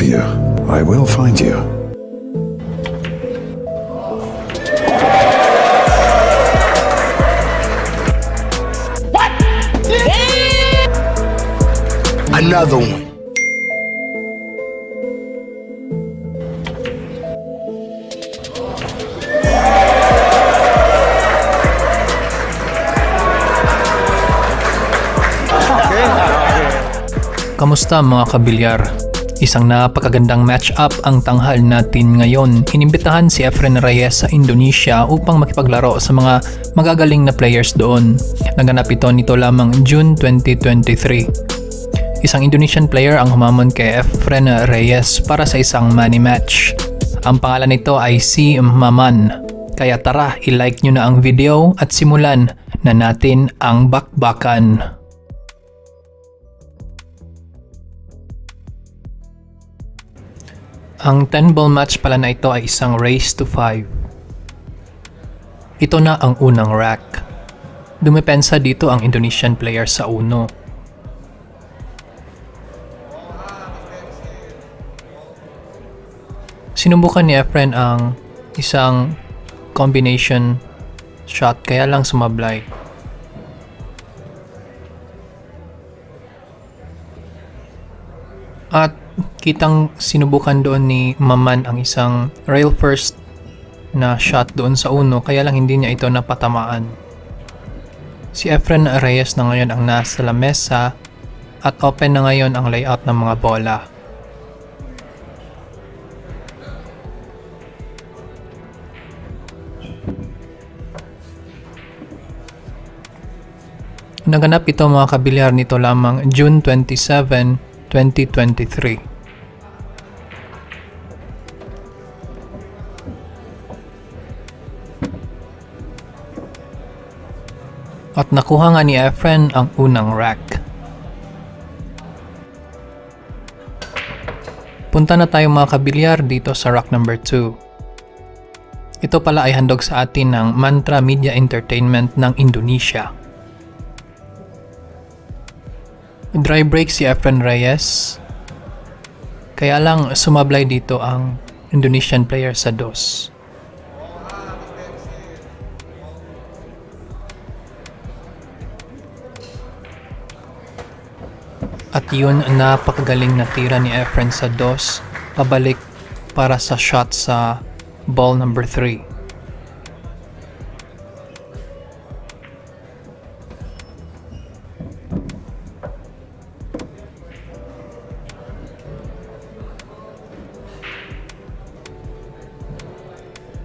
you. I will find you. What? Another one. Kamusta mga kabilyar? Isang napakagandang match-up ang tanghal natin ngayon. Inimbitahan si Efren Reyes sa Indonesia upang makipaglaro sa mga magagaling na players doon. Naganap ito nito lamang June 2023. Isang Indonesian player ang humamon kay Efren Reyes para sa isang money match. Ang pangalan nito ay si Maman. Kaya tara, i-like nyo na ang video at simulan na natin ang bakbakan. Ang 10-ball match pala na ito ay isang race to 5. Ito na ang unang rack. Dumepensa dito ang Indonesian player sa uno. Sinubukan ni Efren ang isang combination shot kaya lang sumablay. At kitang sinubukan doon ni Maman ang isang rail first na shot doon sa uno kaya lang hindi niya ito napatamaan. Si Efren Reyes na ngayon ang nasa lamesa at open na ngayon ang layout ng mga bola. Naganap ito mga kabilyar nito lamang June 27, 2023. At nakuha nga ni Efren ang unang rack. Punta na tayo mga kabilyar dito sa rack number 2. Ito pala ay handog sa atin ng Mantra Media Entertainment ng Indonesia. Dry break si Efren Reyes. Kaya lang sumablay dito ang Indonesian player sa dos. At yun, napakagaling na tira ni Efren sa dos, pabalik para sa shot sa ball number 3.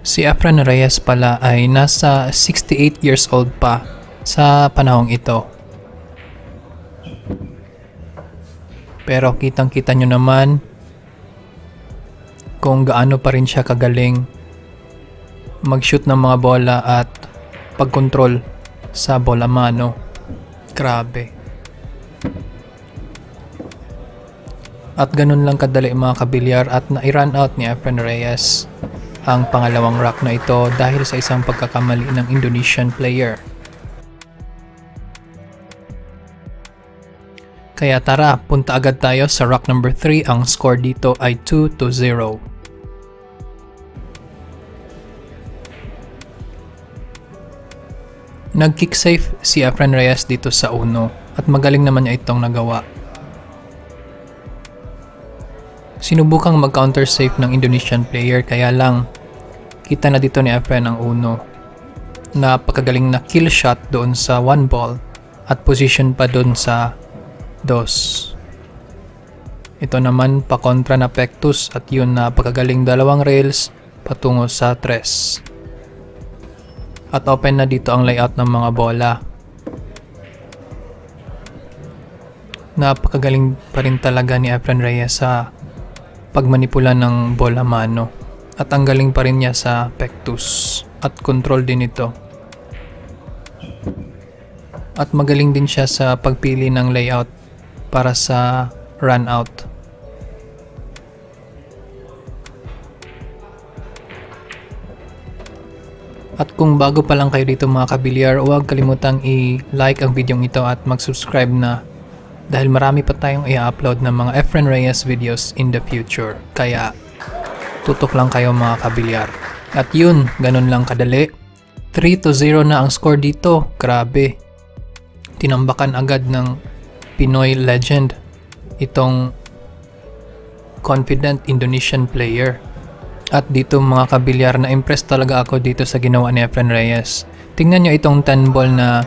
Si Efren Reyes pala ay nasa 68 years old pa sa panahong ito. Pero kitang-kita nyo naman kung gaano pa rin siya kagaling mag-shoot ng mga bola at pag-control sa bola mano. Grabe. At ganun lang kadali mga kabilyar at na-run out ni Efren Reyes ang pangalawang rack na ito dahil sa isang pagkakamali ng Indonesian player. Kaya tara, punta agad tayo sa rack number 3. Ang score dito ay 2-0. Nag-kick safe si Efren Reyes dito sa uno at magaling naman niya itong nagawa. Sinubukang mag-counter safe ng Indonesian player kaya lang kita na dito ni Efren ang uno. Napakagaling na kill shot doon sa 1 ball at position pa doon sa 2. Ito naman pa-kontra na pectus at yun napakagaling dalawang rails patungo sa 3. At open na dito ang layout ng mga bola. Napakagaling pa rin talaga ni Efren Reyes sa pagmanipula ng bola mano at ang galing pa rin niya sa pectus at control din ito. At magaling din siya sa pagpili ng layout para sa run out. At kung bago pa lang kayo dito mga kabilyar, huwag kalimutang i-like ang video ito at mag-subscribe na dahil marami pa tayong i-upload ng mga Efren Reyes videos in the future. Kaya tutok lang kayo mga kabilyar. At yun, ganun lang kadali. 3-0 na ang score dito. Grabe. Tinambakan agad ng Pinoy legend itong confident Indonesian player. At dito mga kabilyar, na-impress talaga ako dito sa ginawa ni Efren Reyes. Tingnan nyo itong 10 ball na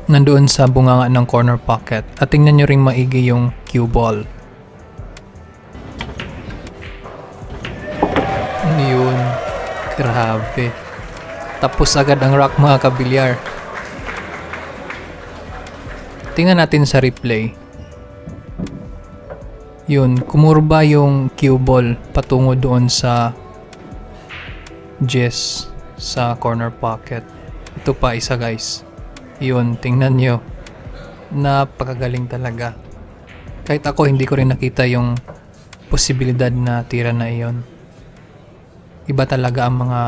nandoon sa bunganga ng corner pocket. At tingnan nyo ring maigi yung cue ball. Yun. Grabe. Tapos agad ang rock mga kabilyar. Tingnan natin sa replay. Yun, kumurba yung cue ball patungo doon sa Jess sa corner pocket. Ito pa isa guys. Yun, tingnan nyo. Napakagaling talaga. Kahit ako hindi ko rin nakita yung posibilidad na tira na iyon. Iba talaga ang mga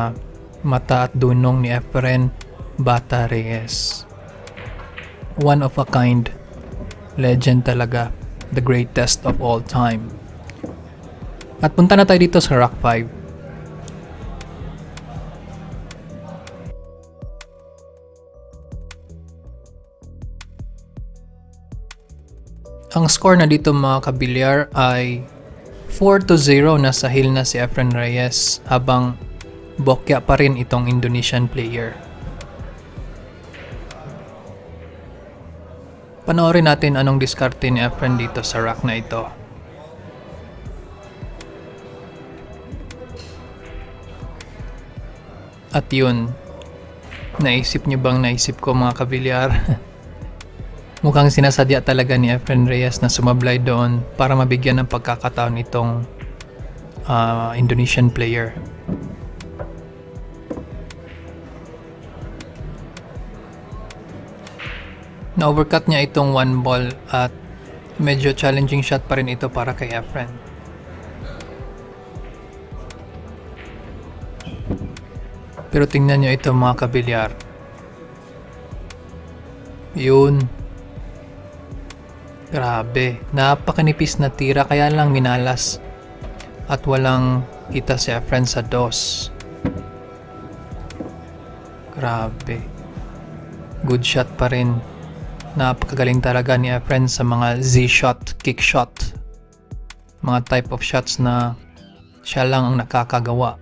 mata at dunong ni Efren Bata Reyes. One of a kind. Legend talaga. The greatest of all time. At punta na tayo dito sa Rock 5. Ang score na dito mga kabilyar ay 4-0, nasa heel na si Efren Reyes habang bokya pa rin itong Indonesian player. Panoorin natin anong diskarte ni Efren dito sa rack na ito. At yun, naisip nyo bang naisip ko mga kabilyar? Mukhang sinasadya talaga ni Efren Reyes na sumablay doon para mabigyan ng pagkakataon itong Indonesian player. Na-overcut niya itong 1 ball at medyo challenging shot pa rin ito para kay Efren. Pero tingnan nyo ito mga kabilyar. Yun. Grabe. Napakanipis na tira kaya lang minalas. At walang kita si Efren sa dos. Grabe. Good shot pa rin. Napakagaling talaga ni Efren sa mga Z-shot, kick shot. Mga type of shots na siya lang ang nakakagawa.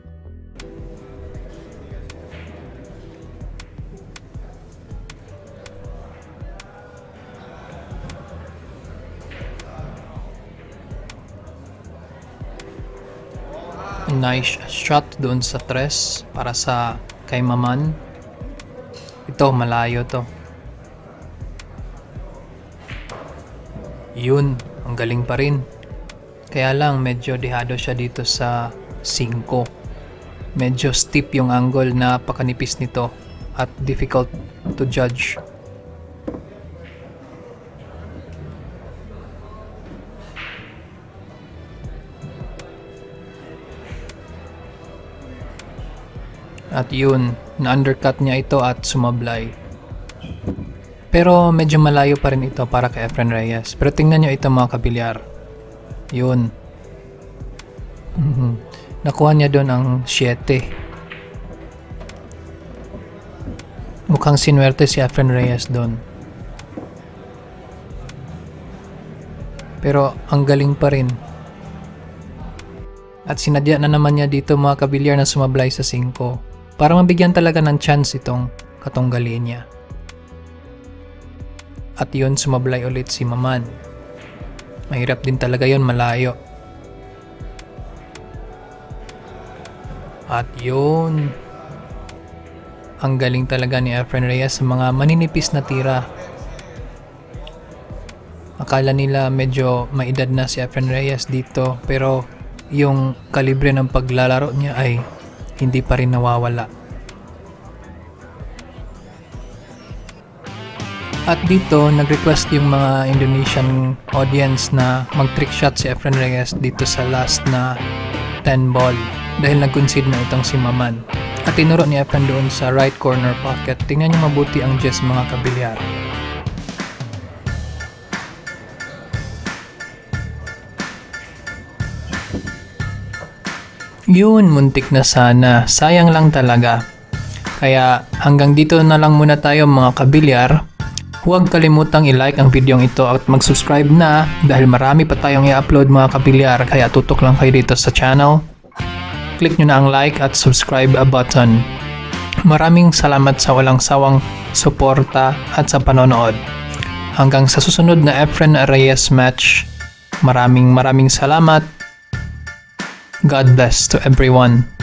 Nice shot doon sa tres para sa kay Maman. Ito, malayo to. Yun, ang galing pa rin. Kaya lang medyo dehado siya dito sa 5. Medyo steep yung angle, napakanipis nito at difficult to judge. At yun, na-undercut niya ito at sumablay. Pero medyo malayo pa rin ito para kay Efren Reyes. Pero tingnan nyo ito mga kabilyar. Yun. Nakuha niya doon ang 7. Mukhang sinuwerte si Efren Reyes doon. Pero ang galing pa rin. At sinadya na naman niya dito mga kabilyar na sumablay sa 5. Para mabigyan talaga ng chance itong katunggali niya. At yun, sumablay ulit si Maman. Mahirap din talaga yun, malayo. At yun, ang galing talaga ni Efren Reyes sa mga maninipis na tira. Akala nila medyo maedad na si Efren Reyes dito, pero yung kalibre ng paglalaro niya ay hindi pa rin nawawala. At dito, nag-request yung mga Indonesian audience na mag-trick shot si Efren Reyes dito sa last na 10 ball dahil nag-concede na itong si Maman. At tinuro ni Efren doon sa right corner pocket. Tingnan niyo mabuti ang Jess mga kabilyar. Yun, muntik na sana. Sayang lang talaga. Kaya hanggang dito na lang muna tayo mga kabilyar. Huwag kalimutang i-like ang video ito at mag-subscribe na dahil marami pa tayong i-upload mga kabilyar, kaya tutok lang kayo dito sa channel. Click nyo na ang like at subscribe button. Maraming salamat sa walang sawang suporta at sa panonood. Hanggang sa susunod na Efren Reyes match, maraming salamat. God bless to everyone.